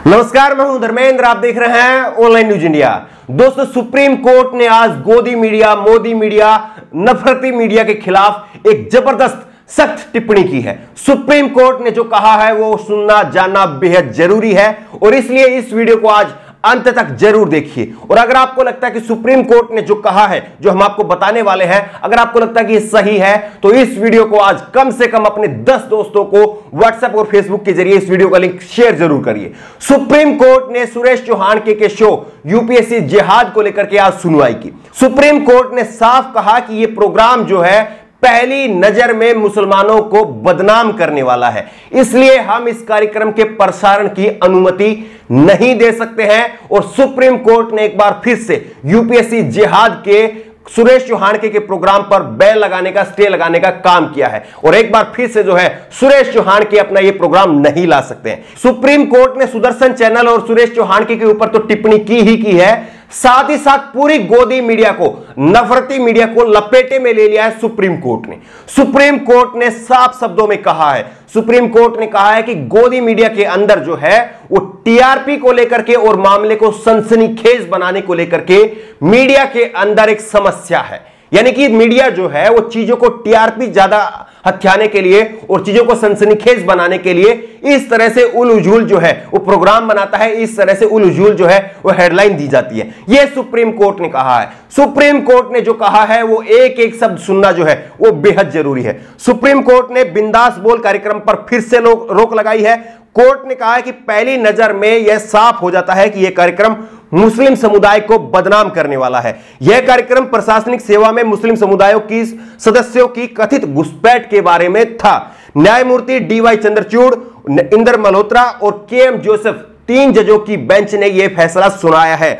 नमस्कार, मैं हूं धर्मेंद्र। आप देख रहे हैं ऑनलाइन न्यूज इंडिया। दोस्तों, सुप्रीम कोर्ट ने आज गोदी मीडिया, मोदी मीडिया, नफरती मीडिया के खिलाफ एक जबरदस्त सख्त टिप्पणी की है। सुप्रीम कोर्ट ने जो कहा है वो सुनना जानना बेहद जरूरी है और इसलिए इस वीडियो को आज अंत तक जरूर देखिए। और अगर आपको लगता है कि सुप्रीम कोर्ट ने जो कहा है, जो हम आपको बताने वाले हैं, अगर आपको लगता है कि ये सही है तो इस वीडियो को आज कम से कम अपने 10 दोस्तों को व्हाट्सएप और फेसबुक के जरिए इस वीडियो का लिंक शेयर जरूर करिए। सुप्रीम कोर्ट ने सुरेश चौहान के शो यूपीएससी जिहाद को लेकर के आज सुनवाई की। सुप्रीम कोर्ट ने साफ कहा कि यह प्रोग्राम जो है पहली नजर में मुसलमानों को बदनाम करने वाला है, इसलिए हम इस कार्यक्रम के प्रसारण की अनुमति नहीं दे सकते हैं। और सुप्रीम कोर्ट ने एक बार फिर से यूपीएससी जिहाद के सुरेश चौहान के प्रोग्राम पर बैन लगाने का, स्टे लगाने का काम किया है और एक बार फिर से जो है सुरेश चौहान के अपना ये प्रोग्राम नहीं ला सकते हैं। सुप्रीम कोर्ट ने सुदर्शन चैनल और सुरेश चौहान के ऊपर तो टिप्पणी की ही की है, साथ ही साथ पूरी गोदी मीडिया को, नफरती मीडिया को लपेटे में ले लिया है सुप्रीम कोर्ट ने। सुप्रीम कोर्ट ने साफ शब्दों में कहा है, सुप्रीम कोर्ट ने कहा है कि गोदी मीडिया के अंदर जो है वो टीआरपी को लेकर के और मामले को सनसनीखेज बनाने को लेकर के मीडिया के अंदर एक समस्या है। यानी कि मीडिया जो है वो चीजों को टीआरपी ज्यादा हथियाने के लिए और चीजों को सनसनीखेज बनाने के लिए इस तरह से उलझुल जो है वो प्रोग्राम बनाता है, इस तरह से उलझुल जो है वो हेडलाइन दी जाती है। यह सुप्रीम कोर्ट ने कहा है। सुप्रीम कोर्ट ने जो कहा है वो एक एक शब्द सुनना जो है वो बेहद जरूरी है। सुप्रीम कोर्ट ने बिंदास बोल कार्यक्रम पर फिर से रोक लगाई है। कोर्ट ने कहा है कि पहली नजर में यह साफ हो जाता है कि यह कार्यक्रम मुस्लिम समुदाय को बदनाम करने वाला है। यह कार्यक्रम प्रशासनिक सेवा में मुस्लिम समुदायों की सदस्यों की कथित घुसपैठ के बारे में था। न्यायमूर्ति डीवाई चंद्रचूड़, इंदर मल्होत्रा और केएम जोसेफ, 3 जजों की बेंच ने यह फैसला सुनाया है।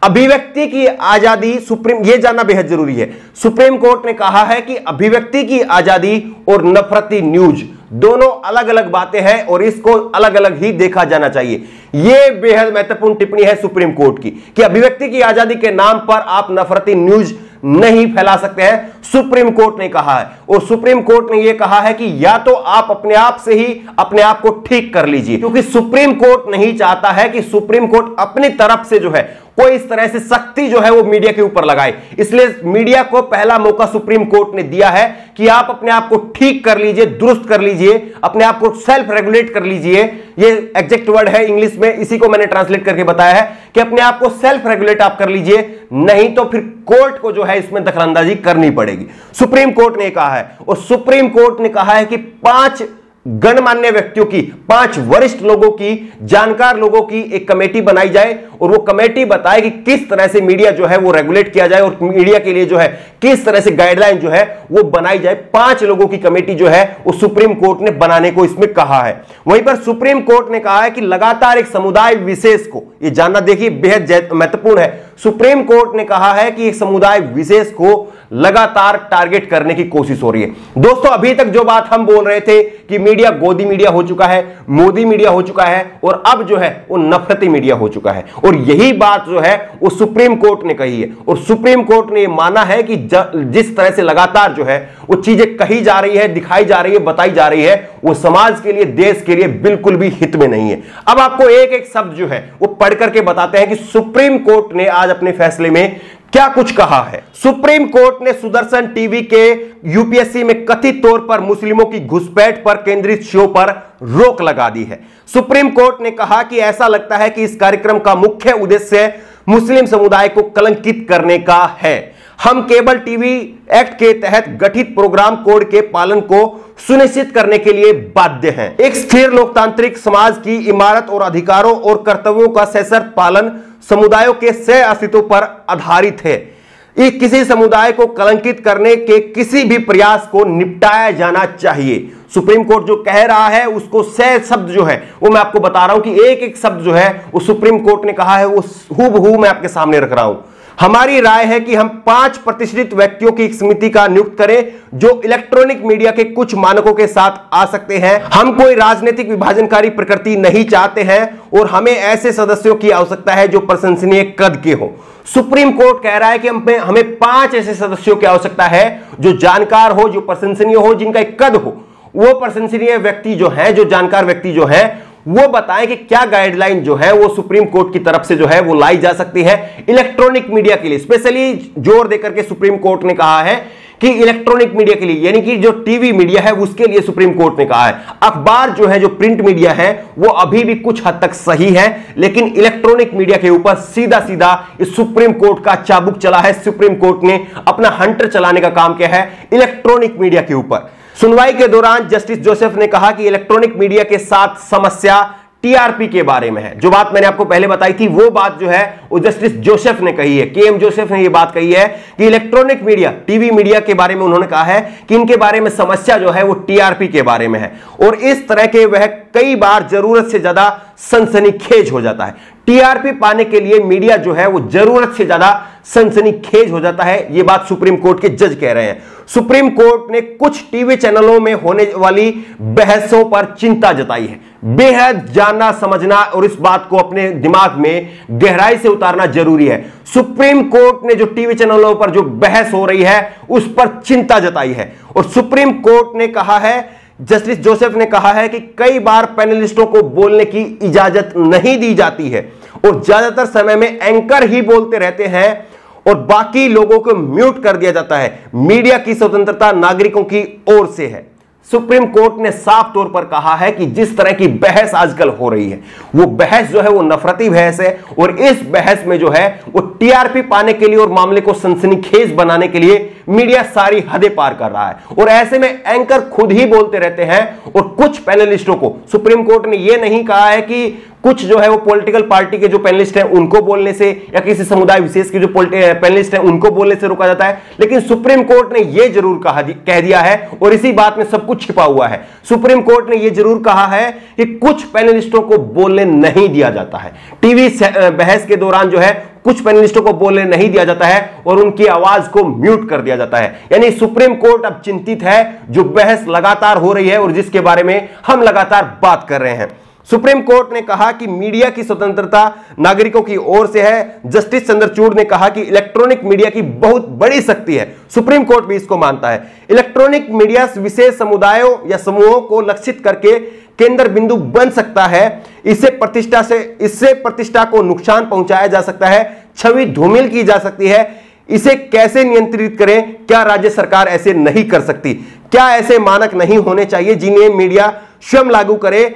अभिव्यक्ति की आजादी, यह जानना बेहद जरूरी है। सुप्रीम कोर्ट ने कहा है कि अभिव्यक्ति की आजादी और नफरती न्यूज दोनों अलग अलग बातें हैं और इसको अलग अलग ही देखा जाना चाहिए। यह बेहद महत्वपूर्ण टिप्पणी है सुप्रीम कोर्ट की कि अभिव्यक्ति की आजादी के नाम पर आप नफरती न्यूज नहीं फैला सकते हैं, सुप्रीम कोर्ट ने कहा है। और सुप्रीम कोर्ट ने यह कहा है कि या तो आप अपने आप से ही अपने आप को ठीक कर लीजिए, क्योंकि सुप्रीम कोर्ट नहीं चाहता है कि सुप्रीम कोर्ट अपनी तरफ से जो है कोई इस तरह से सख्ती जो है वो मीडिया के ऊपर लगाए। इसलिए मीडिया को पहला मौका सुप्रीम कोर्ट ने दिया है कि आप अपने आप को ठीक कर लीजिए, दुरुस्त कर लीजिए, अपने आप को सेल्फ रेगुलेट कर लीजिए। ये एग्जैक्ट वर्ड है इंग्लिश में, इसी को मैंने ट्रांसलेट करके बताया है कि अपने आप को सेल्फ रेगुलेट आप कर लीजिए, नहीं तो फिर कोर्ट को जो है इसमें दखलंदाजी करनी पड़ेगी। सुप्रीम कोर्ट ने कहा है। और सुप्रीम कोर्ट ने कहा है कि 5 गणमान्य व्यक्तियों की, 5 वरिष्ठ लोगों की, जानकार लोगों की एक कमेटी बनाई जाए और वो कमेटी बताए कि किस तरह से मीडिया जो है वो रेगुलेट किया जाए और मीडिया के लिए जो है किस तरह से गाइडलाइन जो है वो बनाई जाए। 5 लोगों की कमेटी जो है वो सुप्रीम कोर्ट ने बनाने को इसमें कहा है। वहीं पर सुप्रीम कोर्ट ने कहा है कि लगातार एक समुदाय विशेष को, ये जानना देखिए बेहद महत्वपूर्ण है, सुप्रीम कोर्ट ने कहा है कि एक समुदाय विशेष को लगातार टारगेट करने की कोशिश हो रही है। दोस्तों, अभी तक जो बात हम बोल रहे थे कि मीडिया गोदी मीडिया हो चुका है, मोदी मीडिया हो चुका है और अब जो है वो नफरती मीडिया हो चुका है, और यही बात जो है वो सुप्रीम कोर्ट ने कही है। और सुप्रीम कोर्ट ने माना है कि जिस तरह से लगातार जो है वो चीजें कही जा रही है, दिखाई जा रही है, बताई जा रही है, वो समाज के लिए, देश के लिए बिल्कुल भी हित में नहीं है। अब आपको एक एक शब्द जो है वो पढ़ करके बताते हैं कि सुप्रीम कोर्ट ने आज अपने फैसले में क्या कुछ कहा है। सुप्रीम कोर्ट ने सुदर्शन टीवी के यूपीएससी में कथित तौर पर मुस्लिमों की घुसपैठ पर केंद्रित शो पर रोक लगा दी है। सुप्रीम कोर्ट ने कहा कि ऐसा लगता है कि इस कार्यक्रम का मुख्य उद्देश्य मुस्लिम समुदाय को कलंकित करने का है। हम केबल टीवी एक्ट के तहत गठित प्रोग्राम कोड के पालन को सुनिश्चित करने के लिए बाध्य हैं। एक स्थिर लोकतांत्रिक समाज की इमारत और अधिकारों और कर्तव्यों का सशर्त पालन समुदायों के सह अस्तित्व पर आधारित है। किसी समुदाय को कलंकित करने के किसी भी प्रयास को निपटाया जाना चाहिए। सुप्रीम कोर्ट जो कह रहा है उसको सह शब्द जो है वो मैं आपको बता रहा हूं कि एक एक शब्द जो है वो सुप्रीम कोर्ट ने कहा है वो हूबहू मैं आपके सामने रख रहा हूं। हमारी राय है कि हम 5 प्रतिष्ठित व्यक्तियों की एक समिति का नियुक्त करें जो इलेक्ट्रॉनिक मीडिया के कुछ मानकों के साथ आ सकते हैं। हम कोई राजनीतिक विभाजनकारी प्रकृति नहीं चाहते हैं और हमें ऐसे सदस्यों की आवश्यकता है जो प्रशंसनीय कद के हो। सुप्रीम कोर्ट कह रहा है कि हमें 5 ऐसे सदस्यों की आवश्यकता है जो जानकार हो, जो प्रशंसनीय हो, जिनका एक कद हो। वो प्रशंसनीय व्यक्ति जो है, जो जानकार व्यक्ति जो है, वो बताएं कि क्या गाइडलाइन जो है वो सुप्रीम कोर्ट की तरफ से जो है वो लाई जा सकती है इलेक्ट्रॉनिक मीडिया के लिए। स्पेशली जोर देकर के सुप्रीम कोर्ट ने कहा है कि इलेक्ट्रॉनिक मीडिया के लिए, यानी कि जो टीवी मीडिया है उसके लिए सुप्रीम कोर्ट ने कहा है। अखबार जो है, जो प्रिंट मीडिया है, वो अभी भी कुछ हद तक सही है, लेकिन इलेक्ट्रॉनिक मीडिया के ऊपर सीधा सीधा इस सुप्रीम कोर्ट का चाबुक चला है। सुप्रीम कोर्ट ने अपना हंटर चलाने का काम किया है इलेक्ट्रॉनिक मीडिया के ऊपर। सुनवाई के दौरान जस्टिस जोसेफ ने कहा कि इलेक्ट्रॉनिक मीडिया के साथ समस्या टीआरपी के बारे में है। जो बात मैंने आपको पहले बताई थी वो बात जो है वो जस्टिस जोसेफ ने कही है, केएम जोसेफ ने ये बात कही है कि इलेक्ट्रॉनिक मीडिया, टीवी मीडिया के बारे में उन्होंने कहा है कि इनके बारे में समस्या जो है वो टीआरपी के बारे में है, और इस तरह के वह कई बार जरूरत से ज्यादा सनसनीखेज हो जाता है। टीआरपी पाने के लिए मीडिया जो है वो जरूरत से ज्यादा सनसनीखेज हो जाता है, ये बात सुप्रीम कोर्ट के जज कह रहे हैं। सुप्रीम कोर्ट ने कुछ टीवी चैनलों में होने वाली बहसों पर चिंता जताई है। बेहद जानना समझना और इस बात को अपने दिमाग में गहराई से उतारना जरूरी है। सुप्रीम कोर्ट ने जो टीवी चैनलों पर जो बहस हो रही है उस पर चिंता जताई है, और सुप्रीम कोर्ट ने कहा है, जस्टिस जोसेफ ने कहा है कि कई बार पैनलिस्टों को बोलने की इजाजत नहीं दी जाती है और ज्यादातर समय में एंकर ही बोलते रहते हैं और बाकी लोगों को म्यूट कर दिया जाता है। मीडिया की स्वतंत्रता नागरिकों की ओर से है। सुप्रीम कोर्ट ने साफ तौर पर कहा है कि जिस तरह की बहस आजकल हो रही है वो बहस जो है वो नफरती बहस है, और इस बहस में जो है वो टीआरपी पाने के लिए और मामले को सनसनीखेज बनाने के लिए मीडिया सारी हदें पार कर रहा है, और ऐसे में एंकर खुद ही बोलते रहते हैं। और कुछ पैनलिस्टों को सुप्रीम कोर्ट ने यह नहीं कहा है कि कुछ जो है वो पॉलिटिकल पार्टी के जो पैनलिस्ट हैं उनको बोलने से, या किसी समुदाय विशेष के जो पैनलिस्ट हैं उनको बोलने से रोका जाता है, लेकिन सुप्रीम कोर्ट ने यह जरूर कह दिया है, और इसी बात में सब कुछ छिपा हुआ है। सुप्रीम कोर्ट ने यह जरूर कहा है कि कुछ पैनलिस्टों को बोलने नहीं दिया जाता है। टीवी बहस के दौरान जो है कुछ पैनलिस्टों को बोलने नहीं दिया जाता है और उनकी आवाज को म्यूट कर दिया जाता है। यानी सुप्रीम कोर्ट अब चिंतित है, जो बहस लगातार हो रही है और जिसके बारे में हम लगातार बात कर रहे हैं। सुप्रीम कोर्ट ने कहा कि मीडिया की स्वतंत्रता नागरिकों की ओर से है। जस्टिस चंद्रचूड़ ने कहा कि इलेक्ट्रॉनिक मीडिया की बहुत बड़ी शक्ति है। सुप्रीम कोर्ट भी इसको मानता है। इलेक्ट्रॉनिक मीडिया विशेष समुदायों या समूहों को लक्षित करके केंद्र बिंदु बन सकता है। इससे प्रतिष्ठा को नुकसान पहुंचाया जा सकता है, छवि धूमिल की जा सकती है। इसे कैसे नियंत्रित करें? क्या राज्य सरकार ऐसे नहीं कर सकती? क्या ऐसे मानक नहीं होने चाहिए जिन्हें मीडिया स्वयं लागू करे,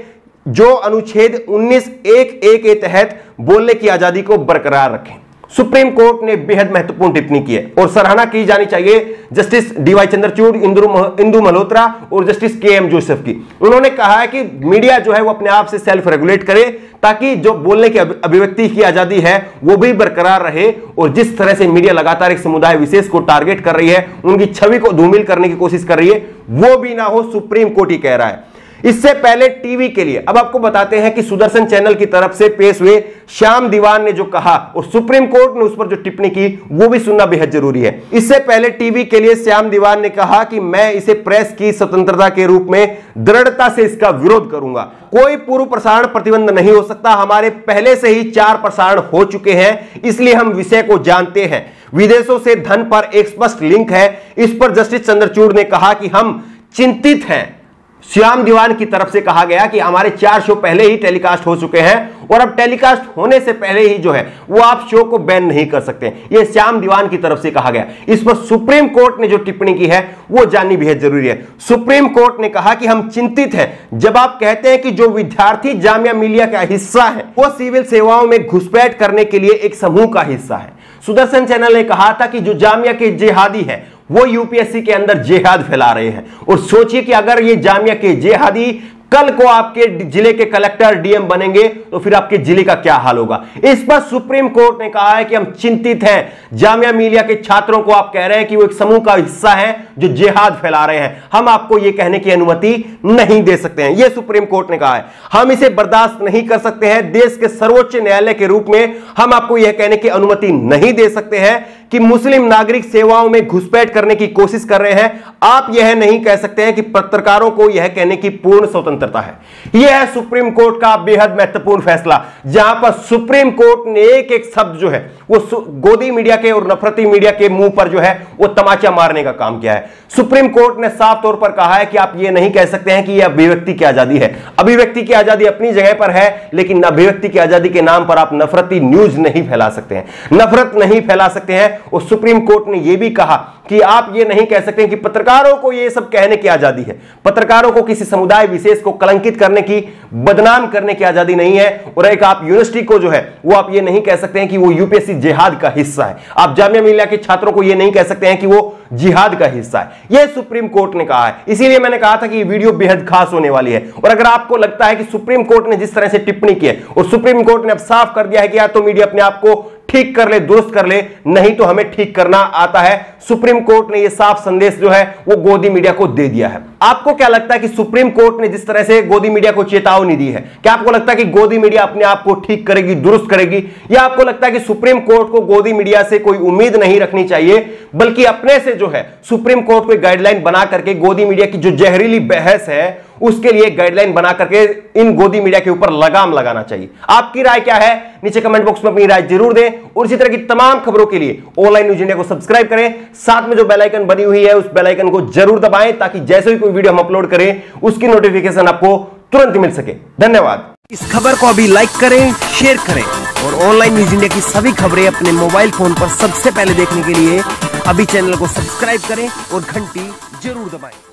जो अनुच्छेद 19(1)(a) के तहत बोलने की आजादी को बरकरार रखें? सुप्रीम कोर्ट ने बेहद महत्वपूर्ण टिप्पणी की है और सराहना की जानी चाहिए जस्टिस डीवाई चंद्रचूड़, इंदु मल्होत्रा और जस्टिस केएम जोसेफ की। उन्होंने कहा है कि मीडिया जो है वो अपने आप से सेल्फ रेगुलेट करे, ताकि जो बोलने की अभिव्यक्ति की आजादी है वो भी बरकरार रहे। और जिस तरह से मीडिया लगातार एक समुदाय विशेष को टारगेट कर रही है, उनकी छवि को धूमिल करने की कोशिश कर रही है, वो भी ना हो, सुप्रीम कोर्ट ही कह रहा है। इससे पहले टीवी के लिए अब आपको बताते हैं कि सुदर्शन चैनल की तरफ से पेश हुए श्याम दीवान ने जो कहा और सुप्रीम कोर्ट ने उस पर जो टिप्पणी की वो भी सुनना बेहद जरूरी है। इससे पहले टीवी के लिए श्याम दीवान ने कहा कि मैं इसे प्रेस की स्वतंत्रता के रूप में दृढ़ता से इसका विरोध करूंगा। कोई पूर्व प्रसारण प्रतिबंध नहीं हो सकता। हमारे पहले से ही 4 प्रसारण हो चुके हैं, इसलिए हम विषय को जानते हैं। विदेशों से धन पर एक स्पष्ट लिंक है। इस पर जस्टिस चंद्रचूड़ ने कहा कि हम चिंतित हैं। श्याम दीवान की तरफ से कहा गया कि हमारे 4 शो पहले ही टेलीकास्ट हो चुके हैं और अब टेलीकास्ट होने से पहले ही जो है वो आप शो को बैन नहीं कर सकते। ये श्याम दीवान की तरफ से कहा गया। इस पर सुप्रीम कोर्ट ने जो टिप्पणी की है वो जाननी बेहद जरूरी है। सुप्रीम कोर्ट ने कहा कि हम चिंतित हैं जब आप कहते हैं कि जो विद्यार्थी जामिया मिलिया का हिस्सा है वो सिविल सेवाओं में घुसपैठ करने के लिए एक समूह का हिस्सा है। सुदर्शन चैनल ने कहा था कि जो जामिया के जिहादी है वो यूपीएससी के अंदर जिहाद फैला रहे हैं। और सोचिए कि अगर ये जामिया के जिहादी कल को आपके जिले के कलेक्टर डीएम बनेंगे तो फिर आपके जिले का क्या हाल होगा। इस पर सुप्रीम कोर्ट ने कहा है कि हम चिंतित हैं। जामिया मिलिया के छात्रों को आप कह रहे हैं कि वो एक समूह का हिस्सा है जो जिहाद फैला रहे हैं। हम आपको यह कहने की अनुमति नहीं दे सकते हैं, यह सुप्रीम कोर्ट ने कहा है। हम इसे बर्दाश्त नहीं कर सकते हैं। देश के सर्वोच्च न्यायालय के रूप में हम आपको यह कहने की अनुमति नहीं दे सकते हैं कि मुस्लिम नागरिक सेवाओं में घुसपैठ करने की कोशिश कर रहे हैं, आप यह नहीं कह सकते हैं कि पत्रकारों को यह कहने की पूर्ण स्वतंत्रता है। यह है सुप्रीम कोर्ट का बेहद महत्वपूर्ण फैसला, जहां पर सुप्रीम कोर्ट ने एक एक शब्द जो है वो गोदी मीडिया के और नफरती मीडिया के मुंह पर जो है वो तमाचा मारने का काम किया है। सुप्रीम कोर्ट ने साफ तौर पर कहा है कि आप यह नहीं कह सकते हैं कि यह अभिव्यक्ति की आजादी है। अभिव्यक्ति की आजादी अपनी जगह पर है, लेकिन अभिव्यक्ति की आजादी के नाम पर आप नफरती न्यूज नहीं फैला सकते हैं, नफरत नहीं फैला सकते हैं। और सुप्रीम कोर्ट ने यह भी कहा कि आप ये नहीं कह सकते कि पत्रकारों को ये सब कहने की आजादी है। पत्रकारों को किसी समुदाय विशेष को कलंकित करने की, बदनाम करने की आजादी नहीं है। और एक आप यूनिवर्सिटी को जो है वो आप ये नहीं कह सकते हैं कि वो यूपीएससी जिहाद का हिस्सा है। आप जामिया मिलिया के छात्रों को ये नहीं कह सकते हैं कि वो जिहाद का हिस्सा है। यह सुप्रीम कोर्ट ने कहा है। इसीलिए मैंने कहा था कि ये वीडियो बेहद खास होने वाली है। और अगर आपको लगता है कि सुप्रीम कोर्ट ने जिस तरह से टिप्पणी की है, और सुप्रीम कोर्ट ने अब साफ कर दिया है कि या तो मीडिया अपने आप को ठीक कर ले, दुरुस्त कर ले, नहीं तो हमें ठीक करना आता है। सुप्रीम कोर्ट ने यह साफ संदेश जो है वो गोदी मीडिया को दे दिया है। आपको क्या लगता है कि सुप्रीम कोर्ट ने जिस तरह से गोदी मीडिया को चेतावनी दी है, क्या आपको लगता है कि गोदी मीडिया अपने आप को ठीक करेगी, दुरुस्त करेगी, या आपको लगता है कि सुप्रीम कोर्ट को गोदी मीडिया से कोई उम्मीद नहीं रखनी चाहिए, बल्कि अपने से जो है सुप्रीम कोर्ट को गाइडलाइन बना करके गोदी मीडिया की जो जहरीली बहस है उसके लिए गाइडलाइन बना करके इन गोदी मीडिया के ऊपर लगाम लगाना चाहिए? आपकी राय क्या है? नीचे कमेंट बॉक्स में अपनी राय जरूर दें। और इसी तरह की तमाम खबरों के लिए ऑनलाइन न्यूज इंडिया को सब्सक्राइब करें, साथ में जो बेल आइकन बनी हुई है उस बेल आइकन को जरूर दबाएं, ताकि जैसे ही कोई वीडियो हम अपलोड करें उसकी नोटिफिकेशन आपको तुरंत मिल सके। धन्यवाद। इस खबर को अभी लाइक करें, शेयर करें और ऑनलाइन न्यूज इंडिया की सभी खबरें अपने मोबाइल फोन पर सबसे पहले देखने के लिए अभी चैनल को सब्सक्राइब करें और घंटी जरूर दबाएं।